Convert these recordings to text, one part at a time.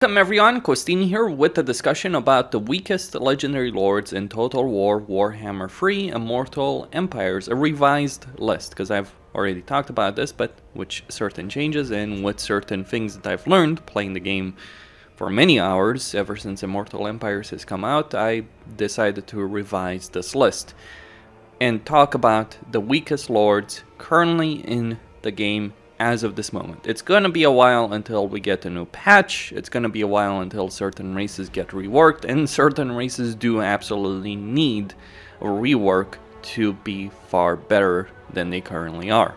Welcome everyone, Costin here with a discussion about the weakest legendary lords in Total War Warhammer 3 Immortal Empires, a revised list, because I've already talked about this, but with certain changes and with certain things that I've learned playing the game for many hours ever since Immortal Empires has come out. I decided to revise this list and talk about the weakest lords currently in the game as of this moment. It's gonna be a while until we get a new patch, it's gonna be a while until certain races get reworked, and certain races do absolutely need a rework to be far better than they currently are.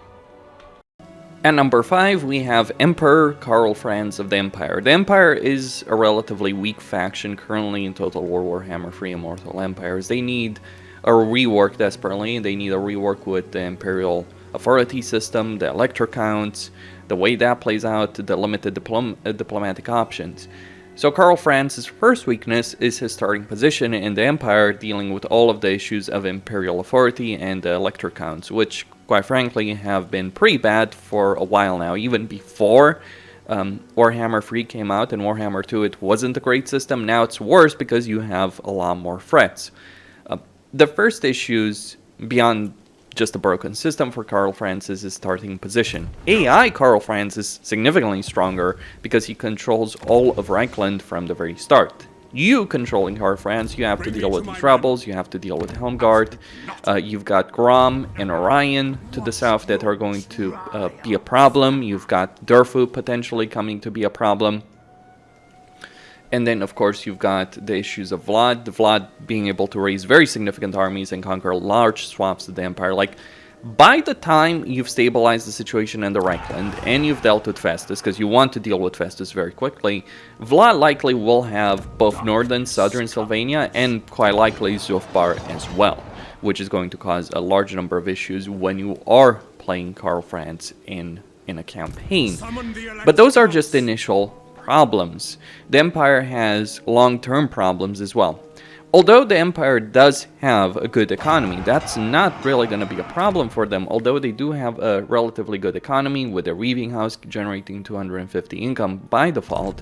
At number 5, we have Emperor Karl Franz of the Empire. The Empire is a relatively weak faction currently in Total War Warhammer 3 Immortal Empires. They need a rework desperately. They need a rework with the Imperial Authority system, the elector counts, the way that plays out, the limited diplomatic options. So Karl Franz's first weakness is his starting position in the Empire, dealing with all of the issues of Imperial Authority and the elector counts, which quite frankly have been pretty bad for a while now. Even before Warhammer 3 came out and Warhammer 2, it wasn't a great system. Now it's worse because you have a lot more threats. The first issues, beyond just a broken system for Karl Franz, is his starting position. AI Karl Franz is significantly stronger because he controls all of Reichland from the very start. You controlling Karl Franz, you have to deal with these rebels, you have to deal with Helmgard, you've got Grom and Orion to the south that are going to be a problem, you've got Durfu potentially coming to be a problem. And then, of course, you've got the issues of Vlad. Vlad being able to raise very significant armies and conquer large swaths of the Empire. Like, by the time you've stabilized the situation in the Reichland and you've dealt with Festus, because you want to deal with Festus very quickly, Vlad likely will have both northern, southern Sylvania and quite likely Zufbar as well, which is going to cause a large number of issues when you are playing Karl Franz in a campaign. But those are just initial problems. The Empire has long-term problems as well. Although the Empire does have a good economy, that's not really going to be a problem for them. Although they do have a relatively good economy with a weaving house generating 250 income by default,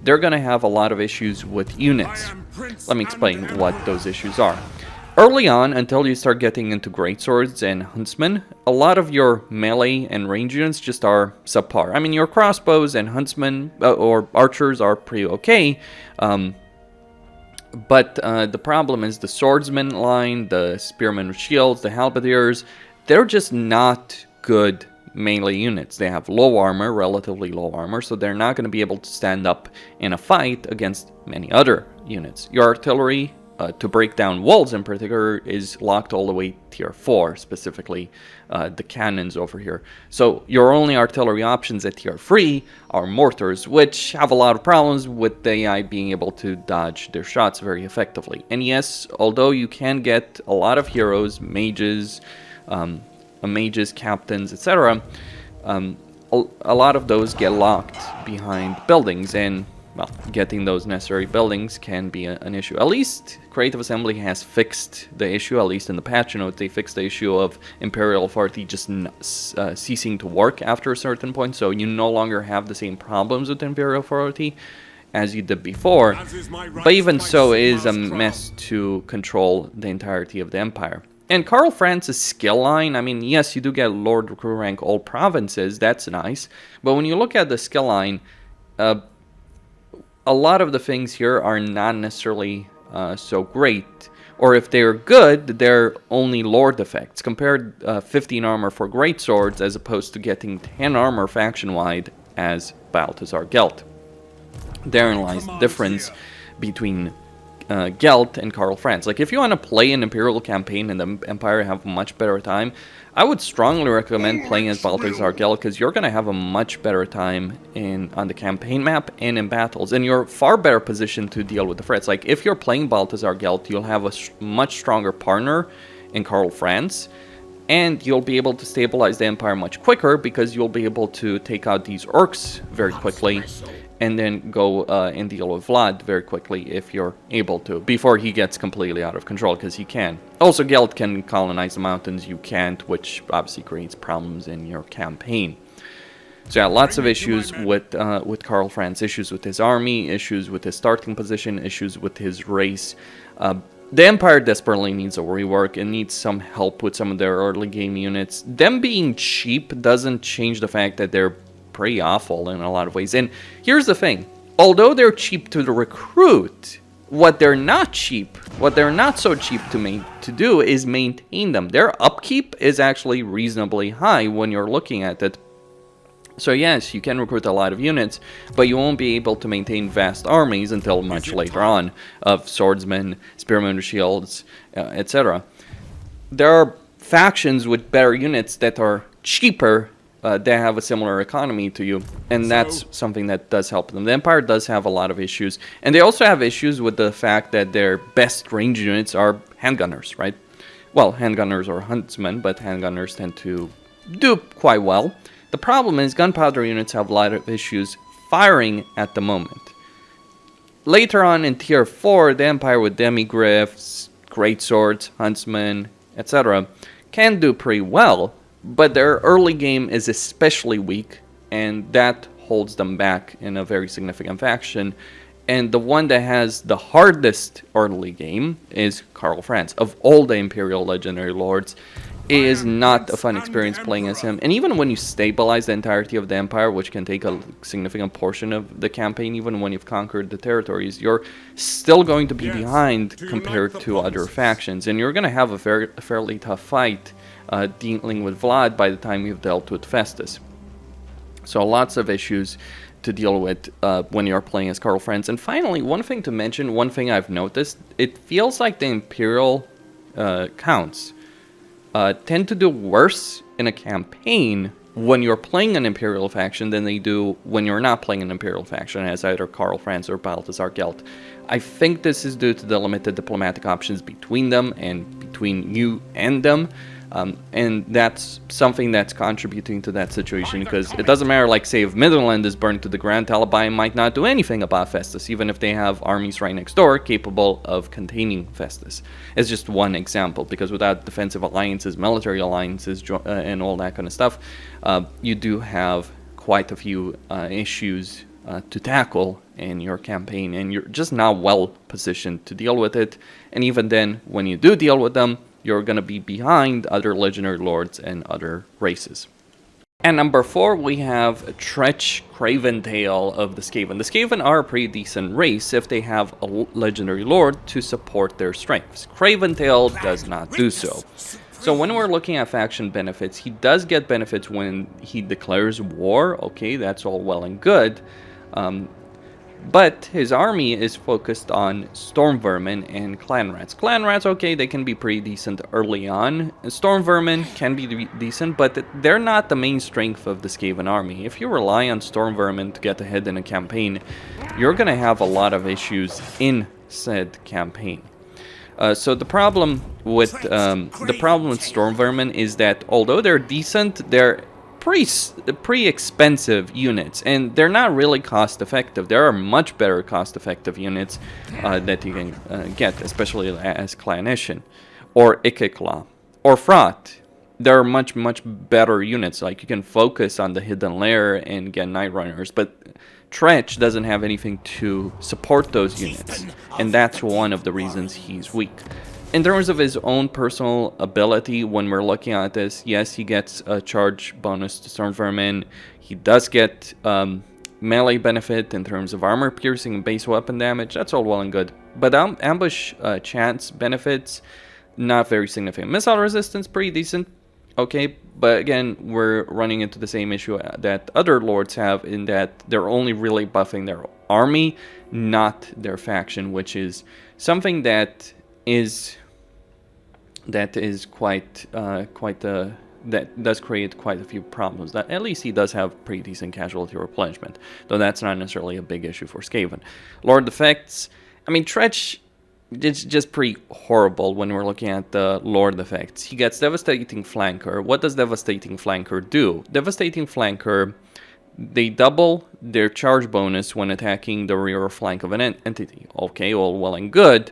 they're going to have a lot of issues with units. Let me explain what those issues are. Early on, until you start getting into greatswords and huntsmen, a lot of your melee and range units just are subpar. I mean, your crossbows and huntsmen or archers are pretty okay, but the problem is the swordsman line, the spearmen with shields, the halberdiers, they're just not good melee units. They have low armor, relatively low armor, so they're not going to be able to stand up in a fight against many other units. Your artillery, to break down walls in particular, is locked all the way tier 4, specifically the cannons over here. So your only artillery options at tier 3 are mortars, which have a lot of problems with the AI being able to dodge their shots very effectively. And yes, although you can get a lot of heroes, mages, captains, etc., a lot of those get locked behind buildings, and well, getting those necessary buildings can be an issue. At least Creative Assembly has fixed the issue, at least in the patch note. They fixed the issue of Imperial Authority just ceasing to work after a certain point, so you no longer have the same problems with Imperial Authority as you did before. But even so, it is a mess to control the entirety of the Empire. And Karl Franz's skill line, I mean, yes, you do get Lord Recruit rank all provinces, that's nice, but when you look at the skill line, a lot of the things here are not necessarily so great, or if they're good, they're only lord effects. Compared 15 armor for great swords as opposed to getting 10 armor faction-wide as Balthazar Gelt. Therein lies the difference between Gelt and Karl Franz. Like, if you want to play an Imperial campaign and the Empire have a much better time, I would strongly recommend playing as Balthazar Gelt, because you're going to have a much better time on the campaign map and in battles, and you're far better positioned to deal with the threats. Like, if you're playing Balthazar Gelt, you'll have a much stronger partner in Karl Franz, and you'll be able to stabilize the Empire much quicker, because you'll be able to take out these orcs very quickly, and then go and deal with Vlad very quickly if you're able to, before he gets completely out of control, because he can. Also, Gelt can colonize the mountains, you can't, which obviously creates problems in your campaign. So yeah, lots of issues with Karl Franz, issues with his army, issues with his starting position, issues with his race. The Empire desperately needs a rework. It needs some help with some of their early game units. Them being cheap doesn't change the fact that they're pretty awful in a lot of ways. And here's the thing. Although they're cheap to recruit, what they're not so cheap to do is maintain them. Their upkeep is actually reasonably high when you're looking at it. So yes, you can recruit a lot of units, but you won't be able to maintain vast armies until much later on of swordsmen, spearmen with shields, etc. There are factions with better units that are cheaper, that have a similar economy to you, and that's something that does help them. The Empire does have a lot of issues, and they also have issues with the fact that their best range units are handgunners, right? Well, handgunners or huntsmen, but handgunners tend to do quite well. The problem is gunpowder units have a lot of issues firing at the moment. Later on in Tier 4, the Empire with demigriffs, greatswords, huntsmen, etc. can do pretty well, but their early game is especially weak, and that holds them back in a very significant faction. And the one that has the hardest early game is Karl Franz. Of all the Imperial Legendary Lords, it is not a fun experience playing as him. And even when you stabilize the entirety of the Empire, which can take a significant portion of the campaign, even when you've conquered the territories, you're still going to be behind compared to other factions. And you're going to have a fairly tough fight dealing with Vlad by the time you've dealt with Festus. So lots of issues to deal with when you're playing as Karl Franz. And finally, one thing to mention, one thing I've noticed, it feels like the Imperial counts tend to do worse in a campaign when you're playing an Imperial faction than they do when you're not playing an Imperial faction as either Karl Franz or Balthasar Gelt. I think this is due to the limited diplomatic options between them and between you and them. And that's something that's contributing to that situation, because it doesn't matter, like, say, if Midland is burned to the ground, Taliban might not do anything about Festus, even if they have armies right next door capable of containing Festus. It's just one example, because without defensive alliances, military alliances, and all that kind of stuff, you do have quite a few issues to tackle in your campaign, and you're just not well positioned to deal with it. And even then, when you do deal with them, you're going to be behind other Legendary Lords and other races. And number 4, we have Tretch Craventail of the Skaven. The Skaven are a pretty decent race if they have a Legendary Lord to support their strengths. Craventail does not do so. So when we're looking at faction benefits, he does get benefits when he declares war. Okay, that's all well and good. But his army is focused on Storm Vermin and Clan Rats. Clan Rats, okay, they can be pretty decent early on. Storm Vermin can be decent, but they're not the main strength of the Skaven army. If you rely on Storm Vermin to get ahead in a campaign, you're going to have a lot of issues in said campaign. So the problem with Storm Vermin is that although they're decent, they're pretty expensive units, and they're not really cost effective. There are much better cost effective units that you can get, especially as Clanician or Ikikla or Fraught. There are much better units. Like, you can focus on the Hidden Lair and get Night Runners, but Tretch doesn't have anything to support those units, and that's one of the reasons he's weak. In terms of his own personal ability, when we're looking at this, yes, he gets a charge bonus to Storm Vermin. He does get melee benefit in terms of armor piercing and base weapon damage. That's all well and good. But ambush chance benefits, not very significant. Missile resistance, pretty decent. Okay, but again, we're running into the same issue that other lords have, in that they're only really buffing their army, not their faction, which is something that does create quite a few problems. That at least he does have pretty decent casualty replenishment, though that's not necessarily a big issue for Skaven. Lord effects, I mean, Tretch, it's just pretty horrible when we're looking at the Lord effects. He gets Devastating Flanker. What does Devastating Flanker do? Devastating Flanker, they double their charge bonus when attacking the rear flank of an entity. Okay, all well and good.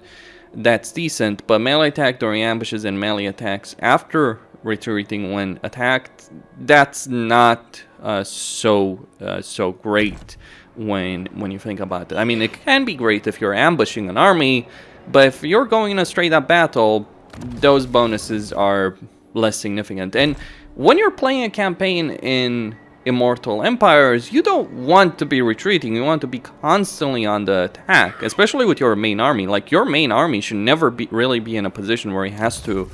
That's decent, but melee attack during ambushes and melee attacks after retreating when attacked, that's not so great when you think about it. I mean, it can be great if you're ambushing an army, but if you're going in a straight up battle, those bonuses are less significant. And when you're playing a campaign in Immortal Empires, you don't want to be retreating. You want to be constantly on the attack, especially with your main army. Like, your main army should never really be in a position where he has to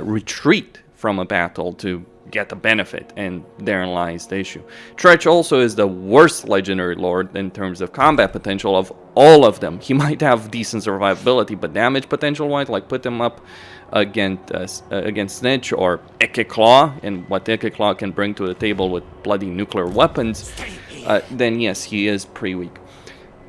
retreat from a battle to get the benefit, and therein lies the issue. Tretch also is the worst legendary lord in terms of combat potential of all of them. He might have decent survivability, but damage potential wise, like put him up against Snitch or Claw, and what Claw can bring to the table with bloody nuclear weapons, then yes, he is pretty weak.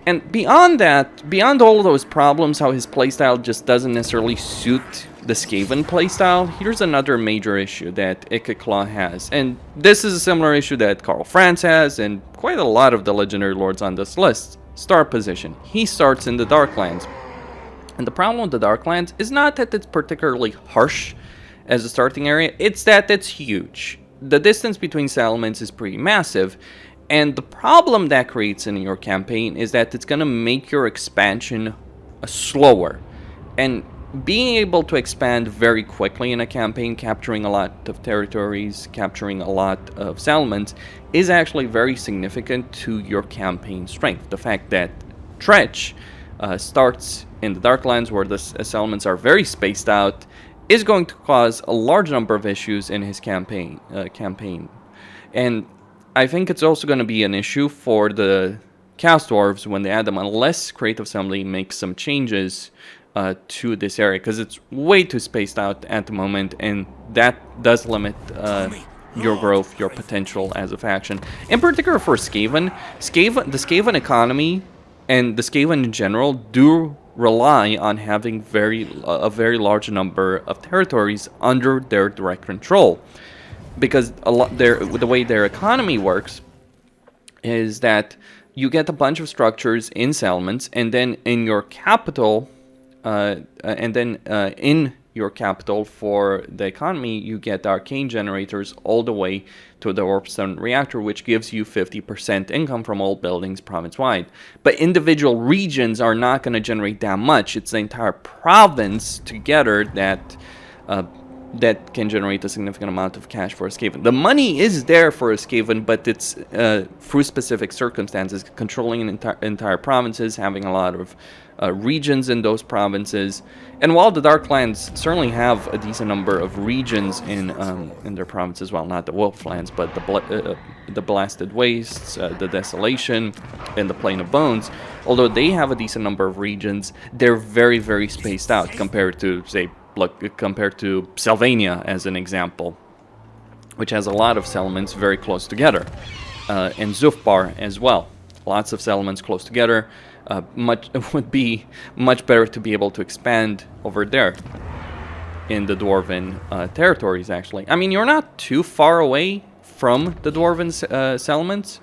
And beyond that, beyond all of those problems, how his playstyle just doesn't necessarily suit the Skaven playstyle, here's another major issue that Claw has. And this is a similar issue that Karl Franz has, and quite a lot of the legendary lords on this list. Start position. He starts in the Darklands. And the problem with the Darklands is not that it's particularly harsh as a starting area, it's that it's huge. The distance between settlements is pretty massive, and the problem that creates in your campaign is that it's going to make your expansion slower. And being able to expand very quickly in a campaign, capturing a lot of territories, capturing a lot of settlements, is actually very significant to your campaign strength. The fact that Tretch starts in the Darklands, where the settlements are very spaced out, is going to cause a large number of issues in his campaign. And I think it's also going to be an issue for the Chaos Dwarves when they add them, unless Creative Assembly makes some changes to this area, because it's way too spaced out at the moment, and that does limit your growth, your potential as a faction. In particular for Skaven, the Skaven economy and the Skaven in general do rely on having a very large number of territories under their direct control, because the way their economy works is that you get a bunch of structures in settlements, and then in your capital, in your capital for the economy, you get arcane generators all the way to the Warpstone reactor, which gives you 50% income from all buildings province-wide. But individual regions are not going to generate that much. It's the entire province together that can generate a significant amount of cash for a Skaven. The money is there for a Skaven, but it's through specific circumstances, controlling entire provinces, having a lot of regions in those provinces. And while the Darklands certainly have a decent number of regions in their provinces, well, not the Wolflands, but the Blasted Wastes, the Desolation, and the Plain of Bones, although they have a decent number of regions, they're very, very spaced out compared to, say, compared to Sylvania, as an example, which has a lot of settlements very close together, and Zufbar as well. Lots of settlements close together. It would be much better to be able to expand over there in the Dwarven territories, actually. I mean, you're not too far away from the Dwarven settlements,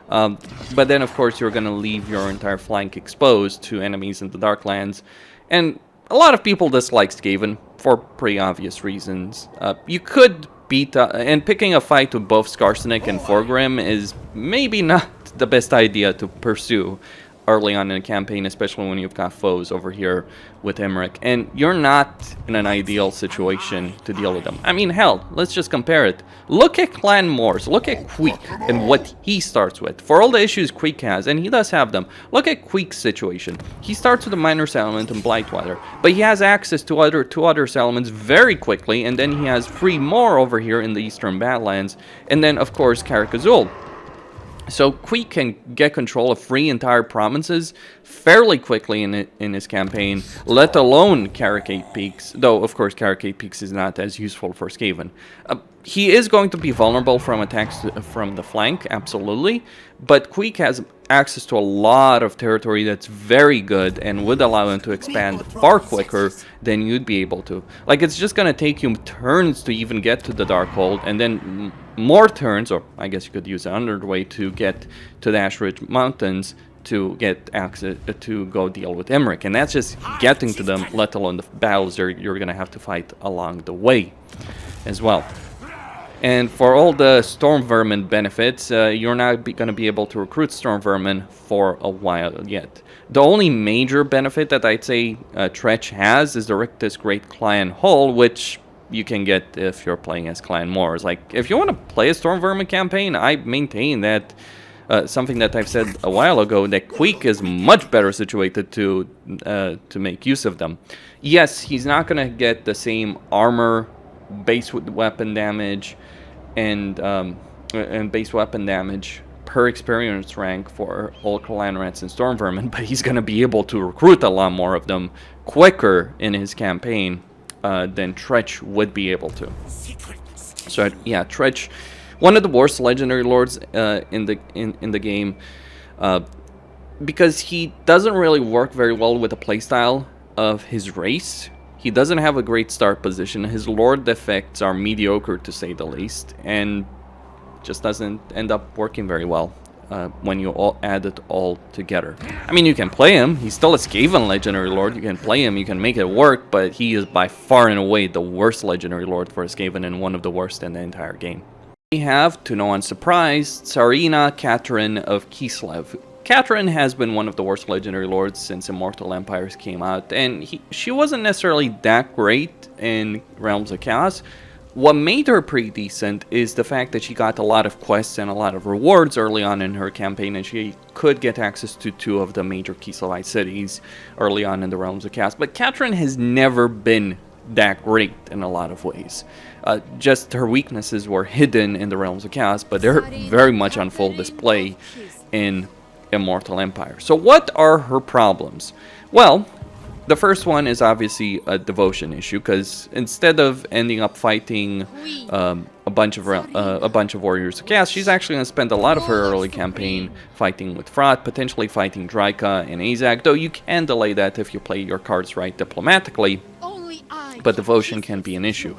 but then, of course, you're going to leave your entire flank exposed to enemies in the Darklands, and a lot of people dislike Skaven for pretty obvious reasons. You could beat, and picking a fight with both Skarsnik and Forgrim is maybe not the best idea to pursue early on in a campaign, especially when you've got foes over here with Emmerich, and you're not in an ideal situation to deal with them. I mean, hell, let's just compare it. Look at Clan Morse, look at Queek and what he starts with. For all the issues Queek has, and he does have them, look at Queek's situation. He starts with a minor settlement in Blightwater, but he has access to two other settlements very quickly, and then he has 3 more over here in the Eastern Badlands, and then, of course, Karak Azul. So Queek can get control of 3 entire provinces fairly quickly in his campaign, let alone Karak 8 Peaks, though of course Karak 8 Peaks is not as useful for Skaven. He is going to be vulnerable from attacks from the flank, absolutely, but Queek has access to a lot of territory that's very good and would allow him to expand far quicker than you'd be able to. Like, it's just going to take you turns to even get to the Darkhold, and then more turns, or I guess you could use another way, to get to the Ash Ridge Mountains to get access to go deal with Emmerich. And that's just getting to them, let alone the battles you're going to have to fight along the way. as well. And for all the Storm Vermin benefits, you're not going to be able to recruit Storm Vermin for a while yet. The only major benefit that I'd say Tretch has is the Rictus Great Clan Hull, which you can get if you're playing as Clan Moors. Like, if you want to play a Storm Vermin campaign, I maintain that something that I've said a while ago, that Queek is much better situated to make use of them. Yes, he's not going to get the same armor, base weapon damage, and base weapon damage per experience rank for all Clan Rats and Storm Vermin, but he's going to be able to recruit a lot more of them quicker in his campaign than Tretch would be able to. So yeah, Tretch, one of the worst legendary lords in the game, because he doesn't really work very well with the playstyle of his race. He doesn't have a great start position. His lord effects are mediocre, to say the least, and just doesn't end up working very well when you all add it all together. I mean, you can play him. He's still a Skaven legendary lord. You can play him. You can make it work, but he is by far and away the worst legendary lord for a Skaven, and one of the worst in the entire game. We have, to no one's surprise, Tzarina Katarin of Kislev. Katarin has been one of the worst legendary lords since Immortal Empires came out, and she wasn't necessarily that great in Realms of Chaos. What made her pretty decent is the fact that she got a lot of quests and a lot of rewards early on in her campaign, and she could get access to 2 of the major Kislevite cities early on in the Realms of Chaos. But Katarin has never been that great in a lot of ways. Just her weaknesses were hidden in the Realms of Chaos, but they're very much on full display in Immortal Empire. So what are her problems? Well, the first one is obviously a devotion issue, because instead of ending up fighting a bunch of warriors of chaos, she's actually going to spend a lot of her early campaign fighting with Vlad, potentially fighting Draika and Azak, though you can delay that if you play your cards right diplomatically, but devotion can be an issue.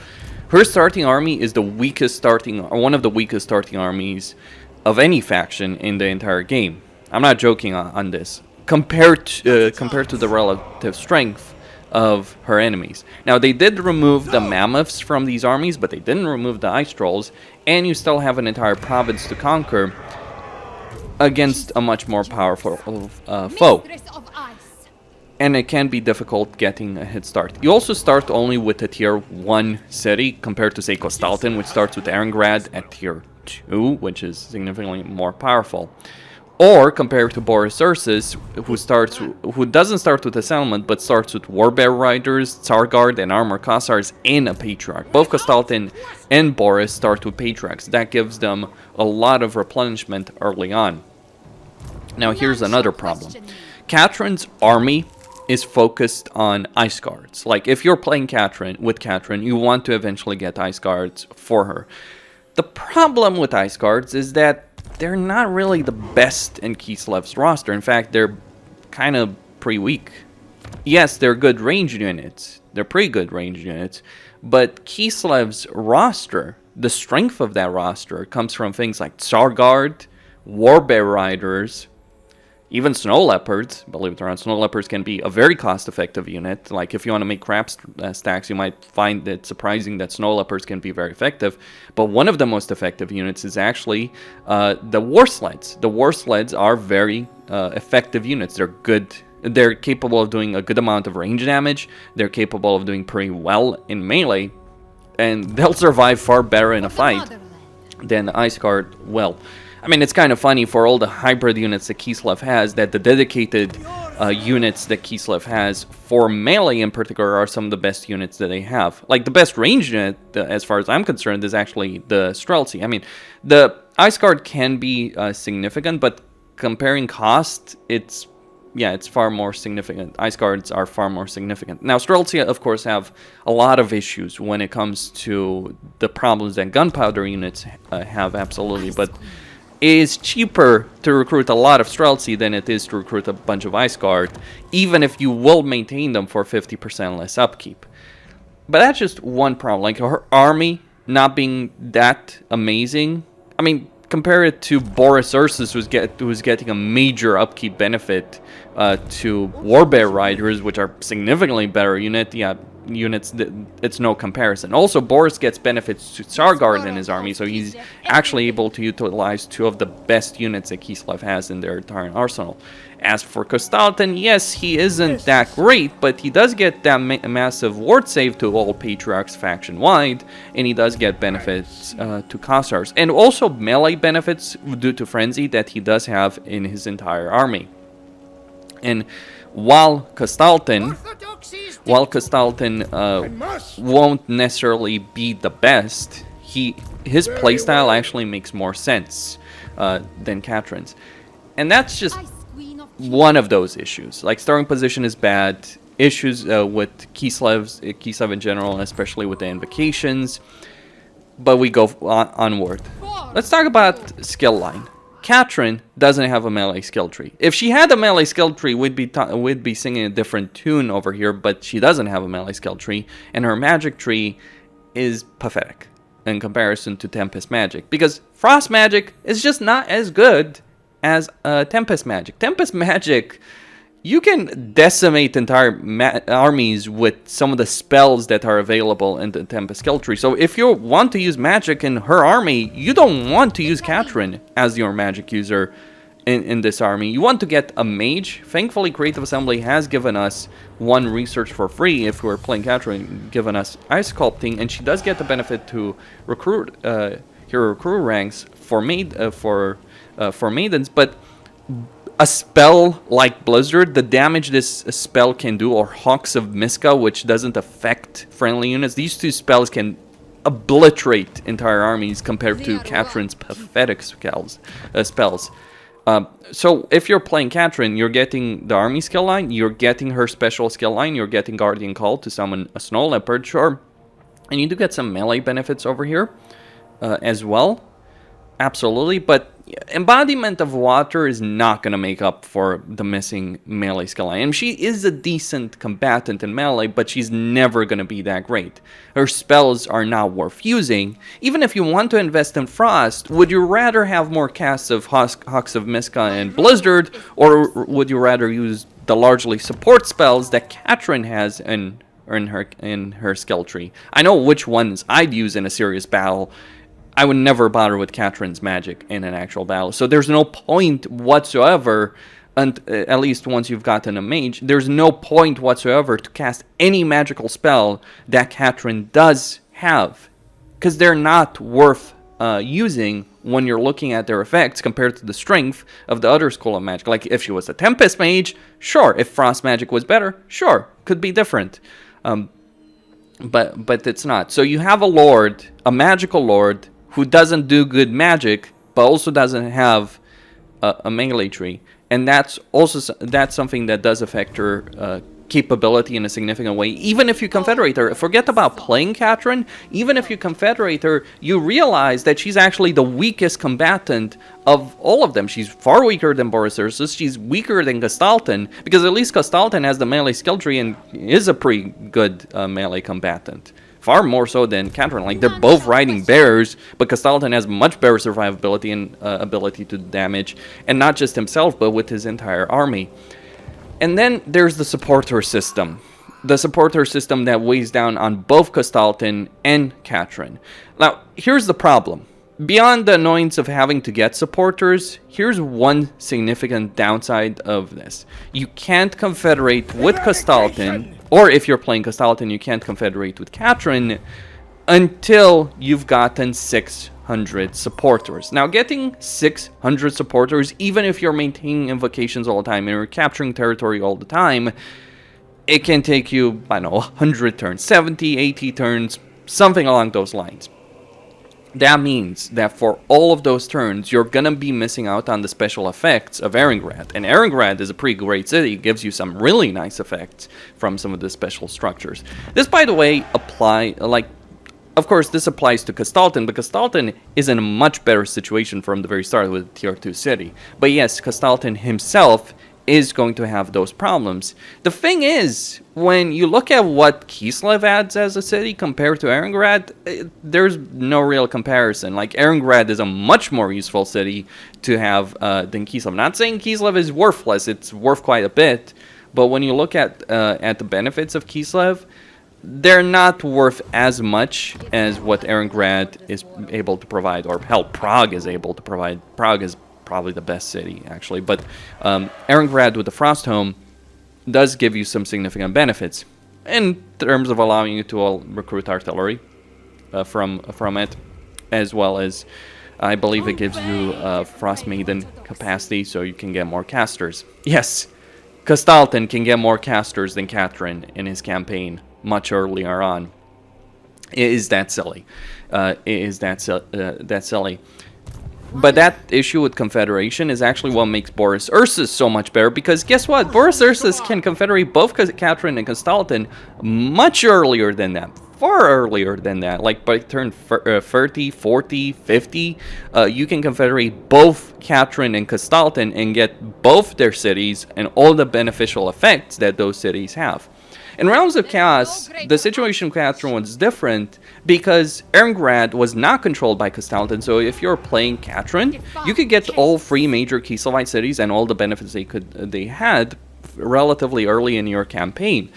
Her starting army is the weakest starting, or one of the weakest starting armies of any faction in the entire game. I'm not joking on this. Compared to the relative strength of her enemies. Now, they did remove the mammoths from these armies, but they didn't remove the ice trolls, and you still have an entire province to conquer against a much more powerful foe. And it can be difficult getting a head start. You also start only with a tier 1 city, compared to, say, Kostaltin, which starts with Erengrad at tier 2, which is significantly more powerful. Or compared to Boris Ursus, who doesn't start with a settlement, but starts with Warbear Riders, Tsarguard, and Armor Kossars in a Patriarch. Both Kostaltin and Boris start with Patriarchs. That gives them a lot of replenishment early on. Now here's another problem. Katarin's army is focused on Ice Guards. Like, if you're playing with Katarin, you want to eventually get Ice Guards for her. The problem with Ice Guards is that they're not really the best in Kislev's roster. In fact, they're kind of pretty weak. Yes, they're good ranged units. They're pretty good ranged units. But Kislev's roster, the strength of that roster, comes from things like Tsarguard, Warbear Riders, even Snow Leopards. Believe it or not, Snow Leopards can be a very cost-effective unit. Like, if you want to make crap stacks, you might find it surprising that Snow Leopards can be very effective. But one of the most effective units is actually the War Sleds. The War Sleds are very effective units. They're good. They're capable of doing a good amount of range damage. They're capable of doing pretty well in melee. And they'll survive far better in a fight than the Ice Guard will. I mean, it's kind of funny for all the hybrid units that Kislev has, that the dedicated units that Kislev has for melee in particular are some of the best units that they have. Like, the best range unit, as far as I'm concerned, is actually the Streltsy. I mean, the Ice Guard can be significant, but comparing cost, it's far more significant. Ice Guards are far more significant. Now, Streltsy, of course, have a lot of issues when it comes to the problems that gunpowder units have, absolutely, but it is cheaper to recruit a lot of Streltsy than it is to recruit a bunch of Ice Guard, even if you will maintain them for 50% less upkeep. But that's just one problem. Like, her army not being that amazing. I mean, compare it to Boris Ursus, who's getting a major upkeep benefit to Warbear Riders, which are significantly better unit. Yeah, units, it's no comparison. Also, Boris gets benefits to Stargard in his army, so he's actually able to utilize 2 of the best units that Kislev has in their entire arsenal. As for Kostaltin, yes, he isn't that great, but he does get that massive ward save to all Patriarchs faction-wide, and he does get benefits to Kossars, and also melee benefits due to Frenzy that he does have in his entire army. And while Kostaltin won't necessarily be the best, his playstyle actually makes more sense than Katarin's. And that's just one of those issues. Like, starting position is bad, issues with Kislev in general, especially with the invocations, but we go onward. Let's talk about skill line. Katarin doesn't have a melee skill tree. If she had a melee skill tree, we'd be singing a different tune over here, but she doesn't have a melee skill tree, and her magic tree is pathetic in comparison to Tempest magic, because Frost magic is just not as good as Tempest magic. Tempest magic, you can decimate entire armies with some of the spells that are available in the Tempest skill tree. So if you want to use magic in her army, you don't want to use Katarin as your magic user in this army. You want to get a mage. Thankfully, Creative Assembly has given us 1 research for free if we're playing Katarin, given us Ice Sculpting, and she does get the benefit to recruit hero crew ranks for maidens, but a spell like Blizzard, the damage this spell can do, or Hawks of Miska, which doesn't affect friendly units, these 2 spells can obliterate entire armies compared to Katarin's pathetic spells. So if you're playing Katarin, you're getting the army skill line, you're getting her special skill line, you're getting Guardian Call to summon a Snow Leopard, sure, and you do get some melee benefits over here as well. Absolutely, but Embodiment of Water is not going to make up for the missing melee skill line. And she is a decent combatant in melee, but she's never going to be that great. Her spells are not worth using. Even if you want to invest in Frost, would you rather have more casts of Hawks of Miska and Blizzard, or would you rather use the largely support spells that Katarin has in her skill tree? I know which ones I'd use in a serious battle. I would never bother with Katarin's magic in an actual battle. So there's no point whatsoever, and at least once you've gotten a mage, there's no point whatsoever to cast any magical spell that Katarin does have, because they're not worth using when you're looking at their effects compared to the strength of the other school of magic. Like, if she was a Tempest mage, sure. If Frost magic was better, sure. Could be different. But it's not. So you have a magical lord, who doesn't do good magic, but also doesn't have a melee tree. And that's something that does affect her capability in a significant way. Even if you confederate her, forget about playing Katarin, even if you confederate her, you realize that she's actually the weakest combatant of all of them. She's far weaker than Boris Ursus, she's weaker than Kostaltin, because at least Kostaltin has the melee skill tree and is a pretty good melee combatant. Far more so than Katarin. Like, they're both riding bears, but Kostaltin has much better survivability and ability to damage, and not just himself, but with his entire army. And then there's the supporter system. The supporter system that weighs down on both Kostaltin and Katarin. Now, here's the problem. Beyond the annoyance of having to get supporters, here's one significant downside of this. You can't confederate with Kostaltin, or if you're playing Kostaltin, you can't confederate with Katarin until you've gotten 600 supporters. Now, getting 600 supporters, even if you're maintaining invocations all the time and you're capturing territory all the time, it can take you, I don't know, 100 turns, 70, 80 turns, something along those lines. That means that for all of those turns, you're going to be missing out on the special effects of Erengrad. And Erengrad is a pretty great city. It gives you some really nice effects from some of the special structures. This, by the way, of course, this applies to Kostaltin, but Kostaltin is in a much better situation from the very start with Tier 2 city. But yes, Kostaltin himself is going to have those problems. The thing is, when you look at what Kislev adds as a city compared to Erengrad, there's no real comparison. Like, Erengrad is a much more useful city to have than Kislev. I'm not saying Kislev is worthless, it's worth quite a bit, but when you look at the benefits of Kislev, they're not worth as much as what Erengrad is able to provide, or hell, Prague is able to provide. Prague is probably the best city, actually, but Erengrad with the Frostholm does give you some significant benefits in terms of allowing you to recruit artillery from it, as well as I believe it gives you Frost Maiden capacity, so you can get more casters. Yes, Castalton can get more casters than Katarin in his campaign much earlier on. It is that silly. That silly. But that issue with Confederation is actually what makes Boris Ursus so much better, because guess what? Boris Ursus can confederate both Katarin and Castalton much earlier than that. Far earlier than that. Like by turn 30, 40, 50, you can confederate both Katarin and Castalton and get both their cities and all the beneficial effects that those cities have. In Realms of Chaos, the situation with Katarin was different because Erengrad was not controlled by Castalton, so if you're playing Katarin, you could get all 3 major Kieslevite cities and all the benefits they had relatively early in your campaign.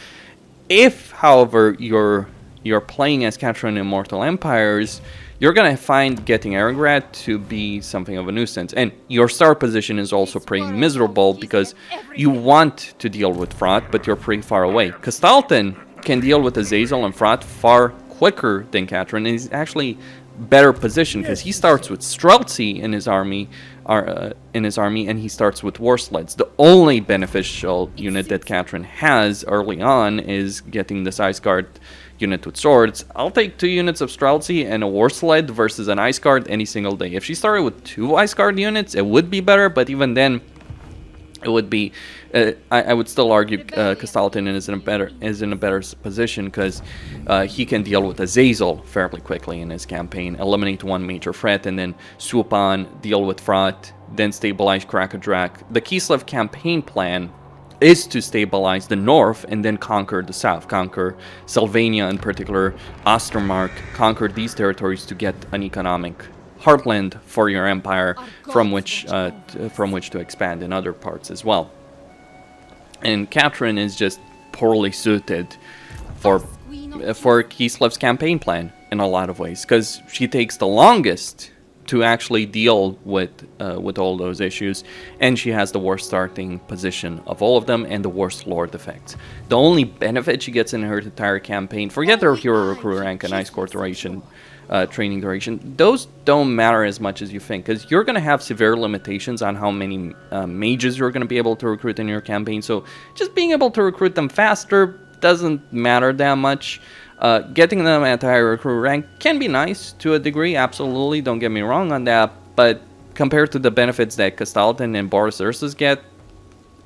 If, however, you're playing as Katarin in Immortal Empires, you're going to find getting Erengrad to be something of a nuisance. And your start position is also pretty miserable because you want to deal with Frot, but you're pretty far away. Castalton can deal with Azazel and Frot far quicker than Katarin, and he's actually better positioned because he starts with Streltsy in his army, and he starts with War Sleds. The only beneficial unit that Katarin has early on is getting this Ice Guard unit with swords. I'll take 2 units of Streltsy and a War Sled versus an Ice Guard any single day. If she started with 2 Ice Guard units, it would be better, but even then, it would be. I would still argue Castalton is in a better position because he can deal with Azazel fairly quickly in his campaign, eliminate 1 major threat, and then swoop on, deal with Frot, then stabilize Krakadrak. The Kislev campaign plan is to stabilize the north and then conquer the south, conquer Sylvania in particular, Ostermark, conquer these territories to get an economic heartland for your empire from which to expand in other parts as well. And Katarin is just poorly suited for Kislev's campaign plan in a lot of ways, because she takes the longest to actually deal with all those issues, and she has the worst starting position of all of them and the worst lord effects. The only benefit she gets in her entire campaign, forget her hero recruit rank and ice core duration, training duration, those don't matter as much as you think, because you're going to have severe limitations on how many mages you're going to be able to recruit in your campaign, so just being able to recruit them faster doesn't matter that much. Getting them at a higher recruit rank can be nice to a degree, absolutely, don't get me wrong on that, but compared to the benefits that Castalton and Boris Ursus get,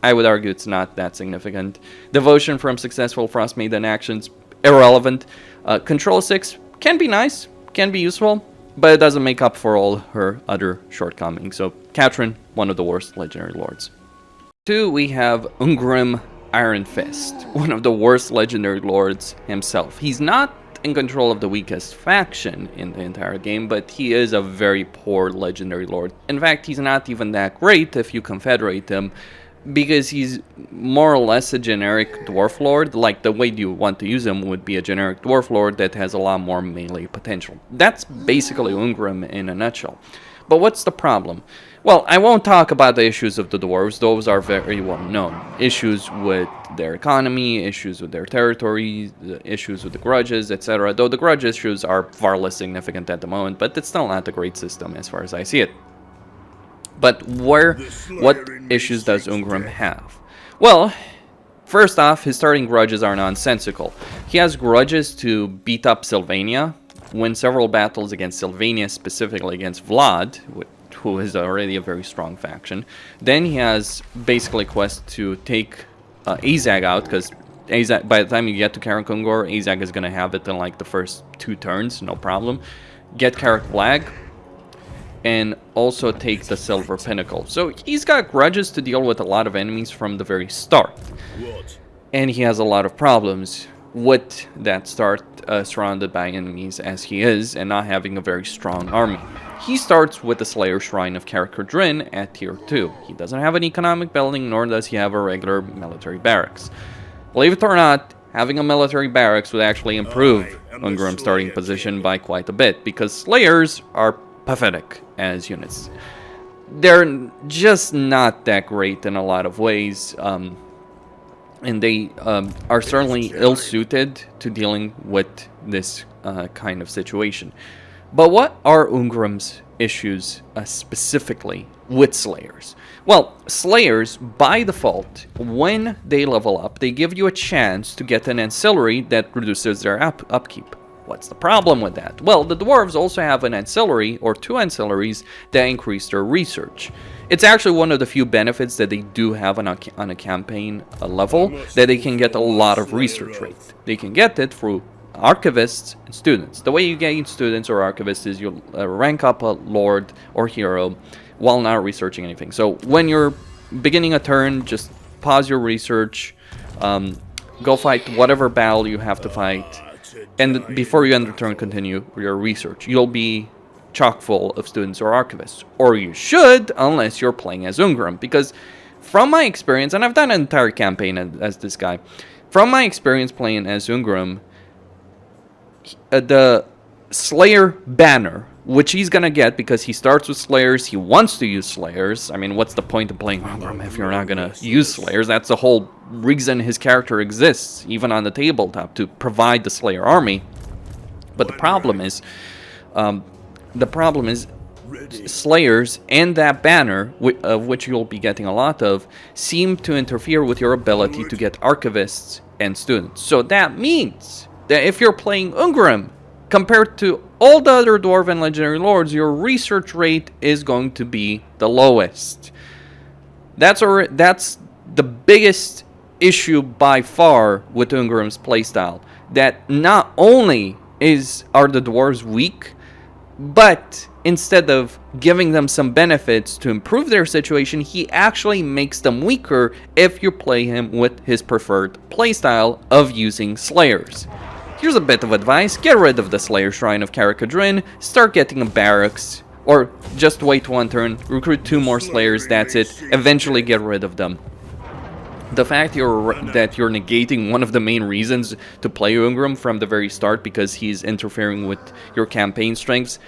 I would argue it's not that significant. Devotion from successful Frost Maiden actions, irrelevant. Control 6 can be nice, can be useful, but it doesn't make up for all her other shortcomings. So, Katarin, one of the worst legendary lords. 2, we have Ungrim Ironfist, one of the worst legendary lords himself. He's not in control of the weakest faction in the entire game, but he is a very poor legendary lord. In fact, he's not even that great if you confederate him, because he's more or less a generic dwarf lord. Like, the way you want to use him would be a generic dwarf lord that has a lot more melee potential. That's basically Ungrim in a nutshell. But what's the problem? Well, I won't talk about the issues of the dwarves, those are very well known. Issues with their economy, issues with their territory, issues with the grudges, etc. Though the grudge issues are far less significant at the moment, but it's still not a great system as far as I see it. But what issues does Ungrim have? Well, first off, his starting grudges are nonsensical. He has grudges to beat up Sylvania, win several battles against Sylvania, specifically against Vlad, who is already a very strong faction. Then he has basically quests to take Azag out, because by the time you get to Karak Ungor, Azag is going to have it in like the first 2 turns, no problem. Get Karak Flag, and also take the Silver Pinnacle. So he's got grudges to deal with a lot of enemies from the very start. And he has a lot of problems with that start, surrounded by enemies as he is, and not having a very strong army. He starts with the Slayer Shrine of Karak at tier 2. He doesn't have an economic building, nor does he have a regular military barracks. Believe it or not, having a military barracks would actually improve Ungrim's starting position by quite a bit, because Slayers are pathetic as units. They're just not that great in a lot of ways, and they are certainly ill-suited to dealing with this kind of situation. But what are Ungrim's issues specifically with Slayers? Well, Slayers, by default, when they level up, they give you a chance to get an ancillary that reduces their upkeep. What's the problem with that? Well, the dwarves also have an ancillary, or 2 ancillaries, that increase their research. It's actually one of the few benefits that they do have on a campaign level, that they can get a lot of research rate. They can get it through archivists and students. The way you gain students or archivists is you rank up a lord or hero while not researching anything. So when you're beginning a turn, just pause your research, go fight whatever battle you have to fight, and before you end the turn, continue your research. You'll be chock full of students or archivists. Or you should, unless you're playing as Ungrim. Because from my experience, and I've done an entire campaign as this guy, from my experience playing as Ungrim, the Slayer banner, which he's gonna get because he starts with Slayers, he wants to use Slayers. I mean, what's the point of playing Ungrim if you're not gonna use Slayers? That's the whole reason his character exists, even on the tabletop, to provide the Slayer army. But the problem is Slayers and that banner, of which you'll be getting a lot of, seem to interfere with your ability to get archivists and students. So that means that if you're playing Ungrim, compared to all the other Dwarven Legendary Lords, your research rate is going to be the lowest. That's the biggest issue by far with Ungrim's playstyle. That not only are the dwarves weak, but instead of giving them some benefits to improve their situation, he actually makes them weaker if you play him with his preferred playstyle of using Slayers. Here's a bit of advice: get rid of the Slayer Shrine of Karakadrin, start getting a barracks, or just wait 1 turn, recruit 2 more Slayers, that's it, eventually get rid of them. The fact that you're negating one of the main reasons to play Ungrim from the very start, because he's interfering with your campaign strengths,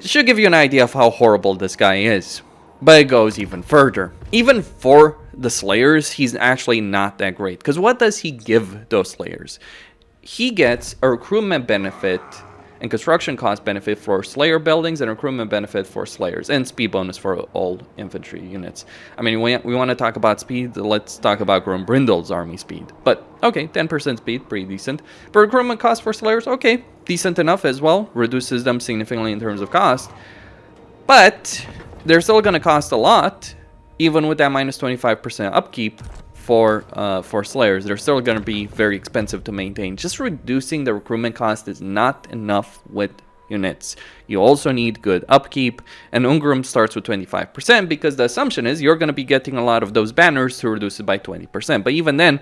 should give you an idea of how horrible this guy is. But it goes even further. Even for the Slayers, he's actually not that great, because what does he give those Slayers? He gets a recruitment benefit and construction cost benefit for Slayer buildings, and recruitment benefit for Slayers, and speed bonus for all infantry units. I mean, we want to talk about speed, let's talk about Grombrindal's army speed. But, okay, 10% speed, pretty decent. But recruitment cost for Slayers, okay, decent enough as well. Reduces them significantly in terms of cost. But they're still going to cost a lot, even with that minus 25% upkeep. For Slayers, they're still going to be very expensive to maintain. Just reducing the recruitment cost is not enough with units. You also need good upkeep, and Ungrim starts with 25% because the assumption is you're going to be getting a lot of those banners to reduce it by 20%. But even then,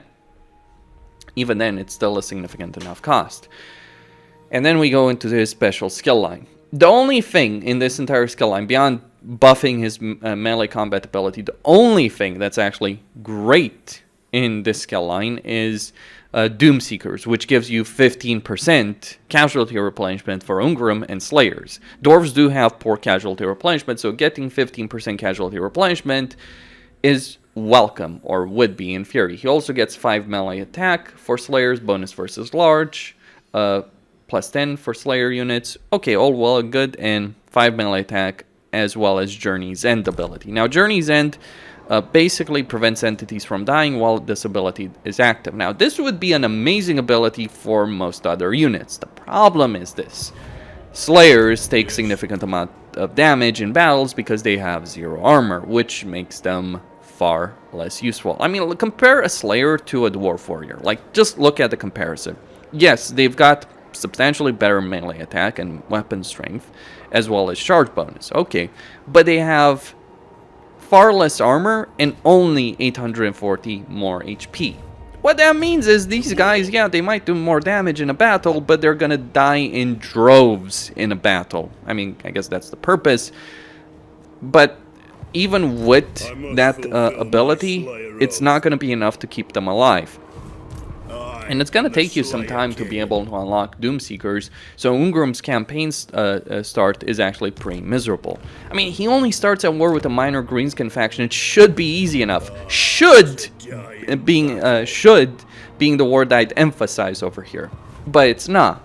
it's still a significant enough cost. And then we go into his special skill line. The only thing in this entire skill line, beyond buffing his melee combat ability, the only thing that's actually great in this skill line is Doomseekers, which gives you 15% casualty replenishment for Ungrim and Slayers. Dwarves do have poor casualty replenishment, so getting 15% casualty replenishment is welcome, or would be in theory. He also gets 5 melee attack for Slayers, bonus versus large, plus 10 for Slayer units. Okay, all well and good, and 5 melee attack, as well as Journey's End ability. Now, Journey's End basically prevents entities from dying while this ability is active. Now, this would be an amazing ability for most other units. The problem is this: Slayers take significant amount of damage in battles because they have 0 armor, which makes them far less useful. I mean, compare a Slayer to a Dwarf Warrior. Like, just look at the comparison. Yes, they've got substantially better melee attack and weapon strength, as well as charge bonus. Okay, but they have far less armor and only 840 more HP. What that means is these guys, yeah, they might do more damage in a battle, but they're gonna die in droves in a battle. I mean, I guess that's the purpose. But even with that ability, it's not gonna be enough to keep them alive. And it's going to take you some time to be able to unlock Doomseekers, so Ungrim's campaign start is actually pretty miserable. I mean, he only starts at war with a minor greenskin faction. It should be easy enough. Should being the word I'd emphasize over here. But it's not.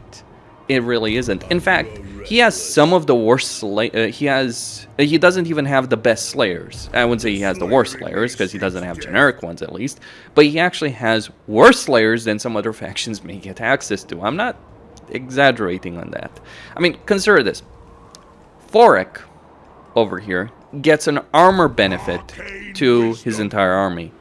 It really isn't. In fact, he has some of the worst he doesn't even have the best slayers. I wouldn't say he has the worst slayers, because he doesn't have generic ones at least. But he actually has worse slayers than some other factions may get access to. I'm not exaggerating on that. I mean, consider this. Phillip over here gets an armor benefit to his entire army.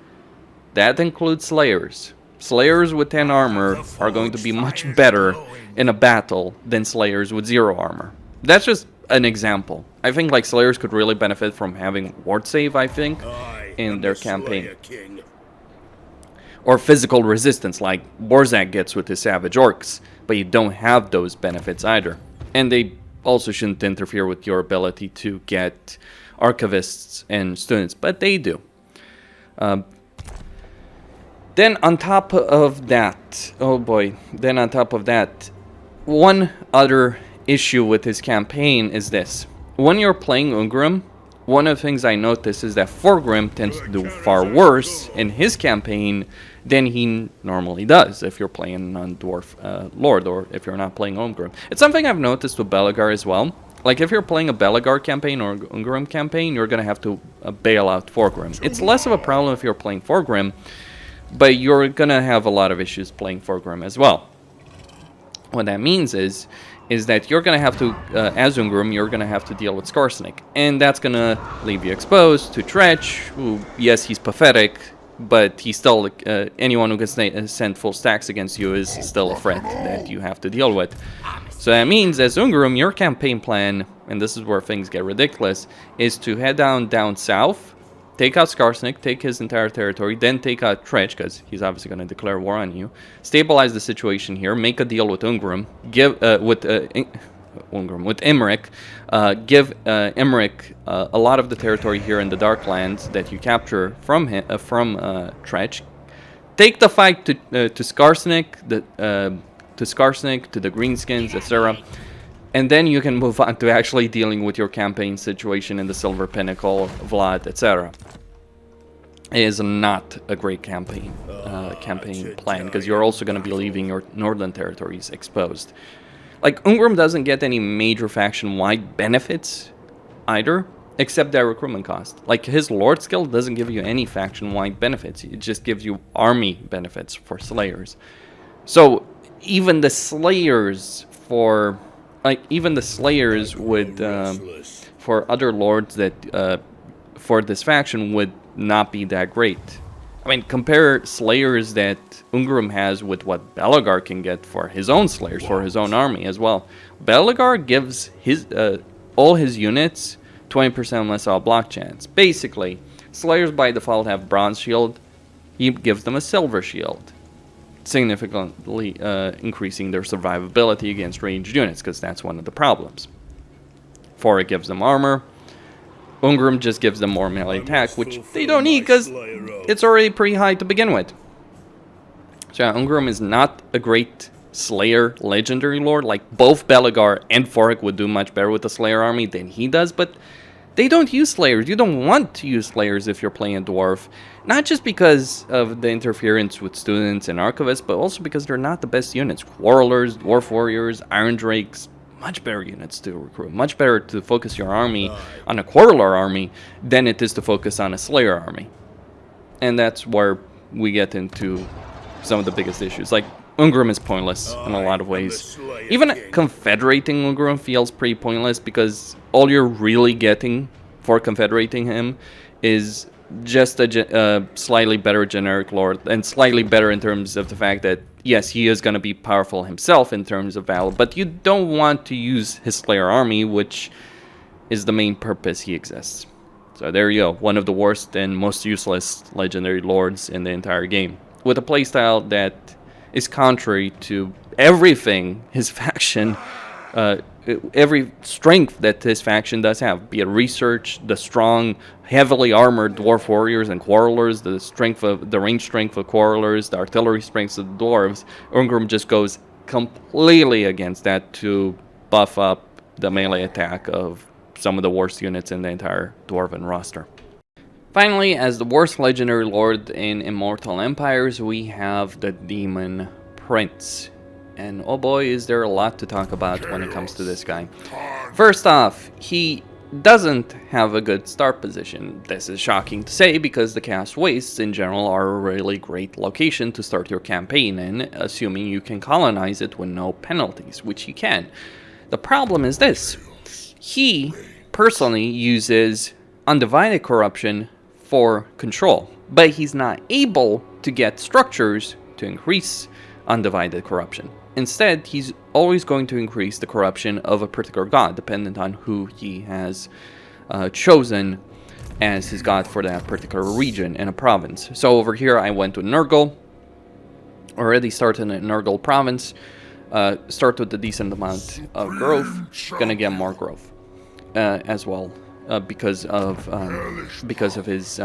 That includes slayers. Slayers with 10 armor are going to be much better in a battle than slayers with 0 armor. That's just an example. I think like slayers could really benefit from having ward save, I think, in their campaign. Or physical resistance like Borzak gets with his savage orcs, but you don't have those benefits either. And they also shouldn't interfere with your ability to get archivists and students, but they do. Then on top of that, one other issue with his campaign is this. When you're playing Ungrim, one of the things I notice is that Thorgrim tends to do far worse in his campaign than he normally does if you're playing on Dwarf Lord or if you're not playing Ungrim. It's something I've noticed with Belegar as well. Like if you're playing a Belegar campaign or Ungrim campaign, you're going to have to bail out Thorgrim. It's less of a problem if you're playing Thorgrim, but you're going to have a lot of issues playing Thorgrim as well. What that means is that you're going to have to, as Ungrim, you're going to have to deal with Skarsnik. And that's going to leave you exposed to Tretch, who, yes, he's pathetic, but he's still, anyone who can send full stacks against you is still a threat that you have to deal with. So that means, as Ungrim, your campaign plan, and this is where things get ridiculous, is to head down south, take out Skarsnik, take his entire territory, then take out Tretch, because he's obviously going to declare war on you. Stabilize the situation here, make a deal with Ungrim, with Emmerich, give Emmerich a lot of the territory here in the Darklands that you capture from Tretch. Take the fight to Skarsnik, to the Greenskins, etc. And then you can move on to actually dealing with your campaign situation in the Silver Pinnacle, Vlad, etc. It is not a great campaign plan, because you're also going to be leaving your northern territories exposed. Like, Ungrim doesn't get any major faction-wide benefits either, except their recruitment cost. Like, his Lord skill doesn't give you any faction-wide benefits. It just gives you army benefits for Slayers. So, even the Slayers would, for other Lords that, for this faction would not be that great. I mean, compare Slayers that Ungrim has with what Belegar can get for his own Slayers, for his own army as well. Belegar gives his all his units 20% less all block chance. Basically, Slayers by default have Bronze Shield. He gives them a Silver Shield, significantly increasing their survivability against ranged units, because that's one of the problems. It gives them armor. Ungrim just gives them more melee attack, which they don't need because it's already pretty high to begin with. So yeah, Ungrim is not a great Slayer legendary lord. Like, both Belegar and Phillip would do much better with the Slayer army than he does, but they don't use Slayers. You don't want to use Slayers if you're playing a Dwarf. Not just because of the interference with students and Archivists, but also because they're not the best units. Quarrelers, Dwarf Warriors, Iron Drakes, much better units to recruit. Much better to focus your army on a Quarreler army than it is to focus on a Slayer army. And that's where we get into some of the biggest issues. Like, Ungrim is pointless in a lot of ways. Even confederating Ungrim feels pretty pointless, because all you're really getting for confederating him is just a slightly better generic lord, and slightly better in terms of the fact that, yes, he is going to be powerful himself in terms of battle, but you don't want to use his Slayer army, which is the main purpose he exists. So there you go, one of the worst and most useless legendary lords in the entire game, with a playstyle that is contrary to everything his faction every strength that this faction does have, be it research, the strong, heavily armored dwarf warriors and quarrelers, the range strength of quarrelers, the artillery strengths of the dwarves. Ungrim just goes completely against that to buff up the melee attack of some of the worst units in the entire dwarven roster. Finally, as the worst legendary lord in Immortal Empires, we have the Daemon Prince. And oh boy, is there a lot to talk about when it comes to this guy. First off, he doesn't have a good start position. This is shocking to say because the Chaos Wastes in general are a really great location to start your campaign in, assuming you can colonize it with no penalties, which you can. The problem is this. He personally uses undivided corruption for control, but he's not able to get structures to increase undivided corruption. Instead, he's always going to increase the corruption of a particular god, dependent on who he has chosen as his god for that particular region and a province. So over here, I went to Nurgle. Already started in Nurgle province. Start with a decent amount of growth. Gonna get more growth as well because of his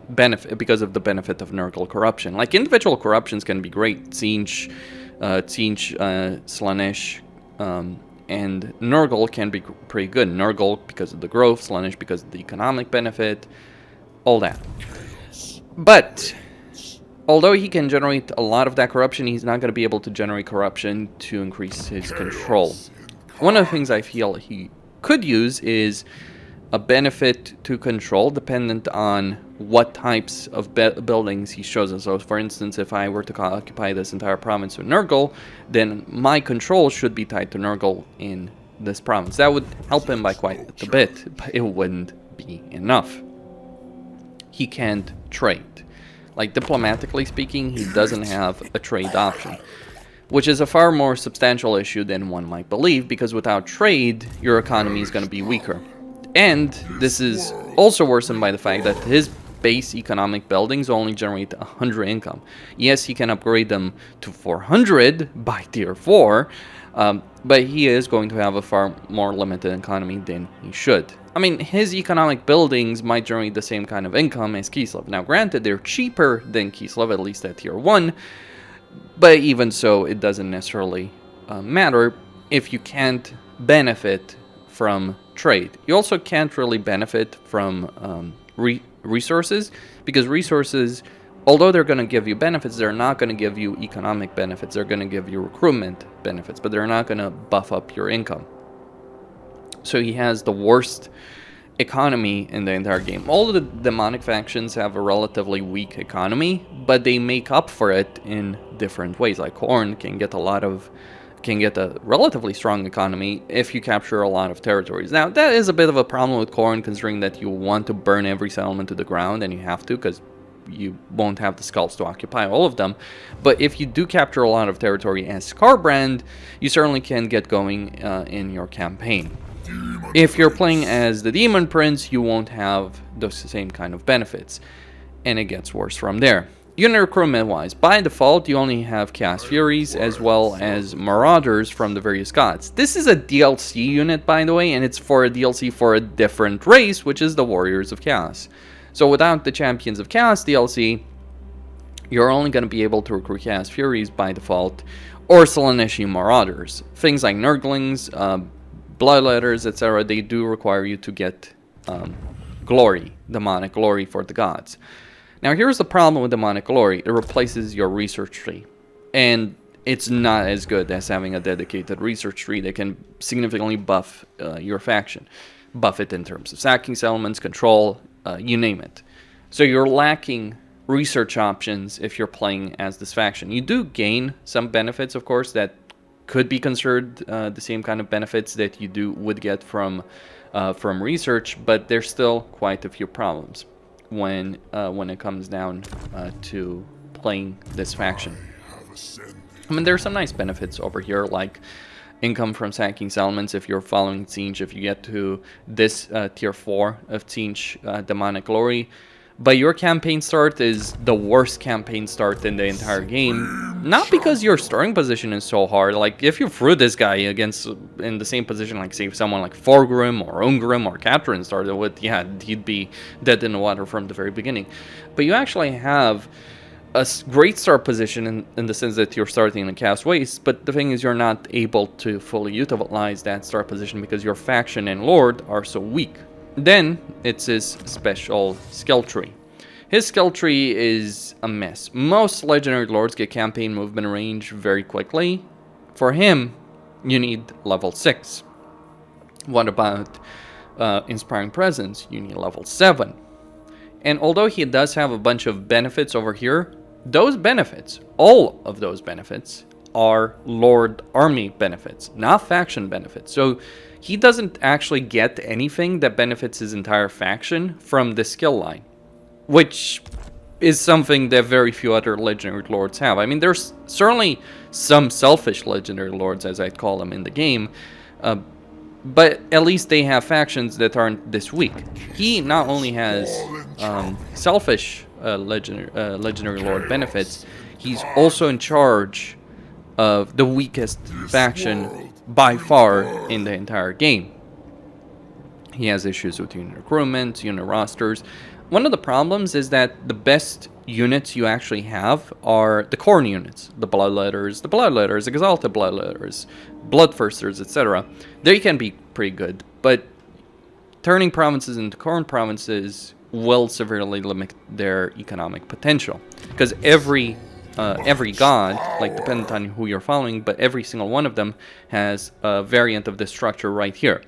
benefit, because of the benefit of Nurgle corruption. Like individual corruptions can be great. Tzeentch, Slaanesh, and Nurgle can be pretty good. Nurgle because of the growth, Slaanesh because of the economic benefit, all that. But although he can generate a lot of that corruption, he's not going to be able to generate corruption to increase his control. One of the things I feel he could use is a benefit to control dependent on what types of buildings he's chosen. So for instance, if I were to occupy this entire province with Nurgle, then my control should be tied to Nurgle in this province. That would help him by quite a bit, but it wouldn't be enough. He can't trade. Like diplomatically speaking, he doesn't have a trade option, which is a far more substantial issue than one might believe, because without trade, your economy is going to be weaker. And this is also worsened by the fact that his base economic buildings only generate 100 income. Yes, he can upgrade them to 400 by tier 4, but he is going to have a far more limited economy than he should. I mean, his economic buildings might generate the same kind of income as Kislev. Now, granted, they're cheaper than Kislev, at least at tier 1, but even so, it doesn't necessarily matter if you can't benefit from trade. You also can't really benefit from resources, because resources, although they're going to give you benefits, they're not going to give you economic benefits. They're going to give you recruitment benefits, but they're not going to buff up your income. So he has the worst economy in the entire game. All of the demonic factions have a relatively weak economy, but they make up for it in different ways. Like Khorne can get a relatively strong economy if you capture a lot of territories. Now, that is a bit of a problem with Khorne, considering that you want to burn every settlement to the ground, and you have to, because you won't have the skulls to occupy all of them. But if you do capture a lot of territory as Skarbrand, you certainly can get going in your campaign. If you're playing as the Daemon Prince, you won't have those same kind of benefits, and it gets worse from there. Unit recruitment wise, by default, you only have Chaos Furies as well as Marauders from the various gods. This is a DLC unit, by the way, and it's for a DLC for a different race, which is the Warriors of Chaos. So without the Champions of Chaos DLC, you're only going to be able to recruit Chaos Furies by default, or Slaaneshi Marauders. Things like Nurglings, Bloodletters, etc., they do require you to get glory, demonic glory for the gods. Now, here's the problem with demonic glory. It replaces your research tree, and it's not as good as having a dedicated research tree that can significantly buff your faction. Buff it in terms of sacking settlements, control, you name it. So you're lacking research options if you're playing as this faction. You do gain some benefits, of course, that could be considered the same kind of benefits that you would get from research, but there's still quite a few problems when it comes down to playing this faction. I mean, there are some nice benefits over here, like income from sacking settlements if you're following Tzeentch. If you get to this tier 4 of Tzeentch demonic glory, But your campaign start is the worst campaign start in the entire game. Not because your starting position is so hard. Like, if you threw this guy against in the same position, like, say, someone like Thorgrim or Ungrim or Katarin started with, yeah, he'd be dead in the water from the very beginning. But you actually have a great start position in the sense that you're starting in Cast Waste, but the thing is you're not able to fully utilize that start position because your faction and lord are so weak. Then it's his special skill tree. His skill tree is a mess. Most legendary lords get campaign movement range very quickly. For him, you need level 6. What about Inspiring Presence? You need level 7. And although he does have a bunch of benefits over here, those benefits, all of those benefits, are Lord Army benefits, not faction benefits. So he doesn't actually get anything that benefits his entire faction from the skill line, which is something that very few other legendary lords have. I mean, there's certainly some selfish legendary lords, as I'd call them, in the game, but at least they have factions that aren't this weak. He not only has selfish legendary lord benefits, he's also in charge of the weakest faction by far in the entire game. He has issues with unit recruitment, unit rosters. One of the problems is that the best units you actually have are the Khorne units, the Bloodletters, Exalted Bloodletters, Bloodthirsters, etc. They can be pretty good, but turning provinces into Khorne provinces will severely limit their economic potential, because every god, like dependent on who you're following, but every single one of them has a variant of this structure right here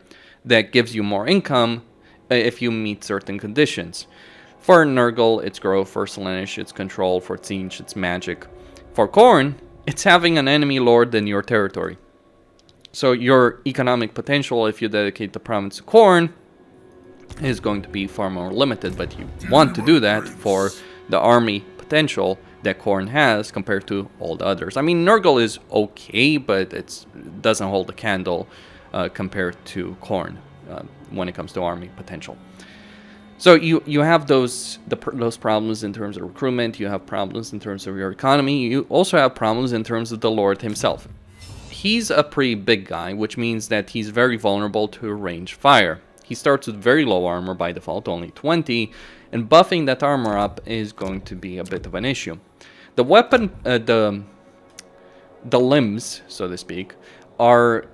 that gives you more income if you meet certain conditions. For Nurgle, it's growth. For Slaanesh, it's control. For Tzeentch, it's magic. For Khorne, it's having an enemy lord in your territory. So your economic potential, if you dedicate the province to Khorne, is going to be far more limited, but you want to do that for the army potential that Khorne has compared to all the others. I mean, Nurgle is okay, but it doesn't hold a candle compared to Khorne when it comes to army potential. So you have those problems in terms of recruitment, you have problems in terms of your economy, you also have problems in terms of the Lord himself. He's a pretty big guy, which means that he's very vulnerable to range fire. He starts with very low armor by default, only 20, and buffing that armor up is going to be a bit of an issue. The weapon, the limbs, so to speak, are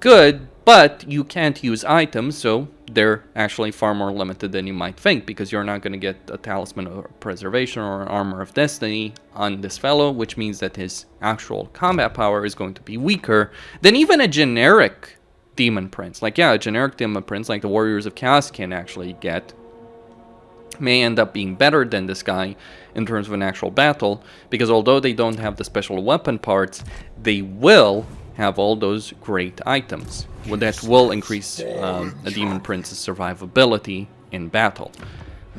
good, but you can't use items, so they're actually far more limited than you might think, because you're not going to get a Talisman of Preservation or an Armor of Destiny on this fellow, which means that his actual combat power is going to be weaker than even a generic Demon Prince. Like, yeah, a generic Demon Prince, like the Warriors of Chaos can actually get, may end up being better than this guy in terms of an actual battle, because although they don't have the special weapon parts, they will have all those great items that will increase a Demon Prince's survivability in battle,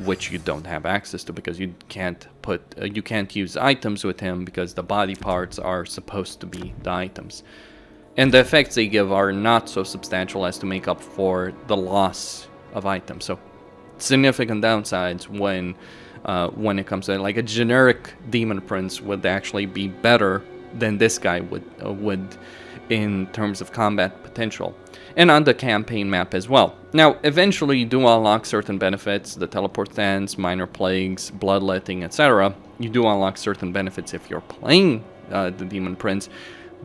which you don't have access to because you can't use items with him because the body parts are supposed to be the items. And the effects they give are not so substantial as to make up for the loss of items. So significant downsides when it comes to, like, a generic Demon Prince would actually be better than this guy would in terms of combat potential, and on the campaign map as well. Now, eventually you do unlock certain benefits, the teleport stands, minor plagues, bloodletting, etc. You do unlock certain benefits if you're playing the Demon Prince,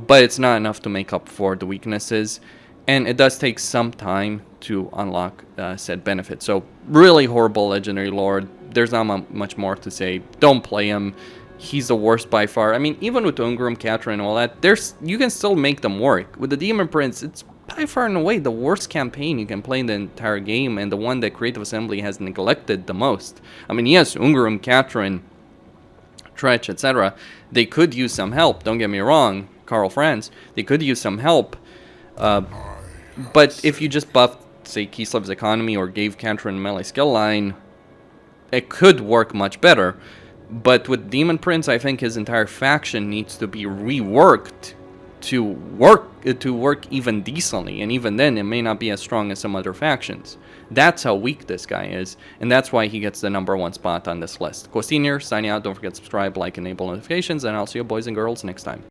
but it's not enough to make up for the weaknesses, and it does take some time to unlock said benefits. So, really horrible Legendary Lord. There's not much more to say. Don't play him. He's the worst by far. I mean, even with Ungrim, Katarin, and all that, you can still make them work. With the Demon Prince, it's by far and away the worst campaign you can play in the entire game, and the one that Creative Assembly has neglected the most. I mean, yes, Ungrim, Katarin, Tretch, etc., they could use some help, don't get me wrong, Karl Franz, they could use some help, but if you just buffed, say, Kislev's economy or gave Katarin melee skill line, it could work much better. But with Demon Prince, I think his entire faction needs to be reworked to work even decently, and even then it may not be as strong as some other factions. That's how weak this guy is, and that's why he gets the #1 spot on this list. Costin here, signing out. Don't forget to subscribe, like, enable notifications, and I'll see you boys and girls next time.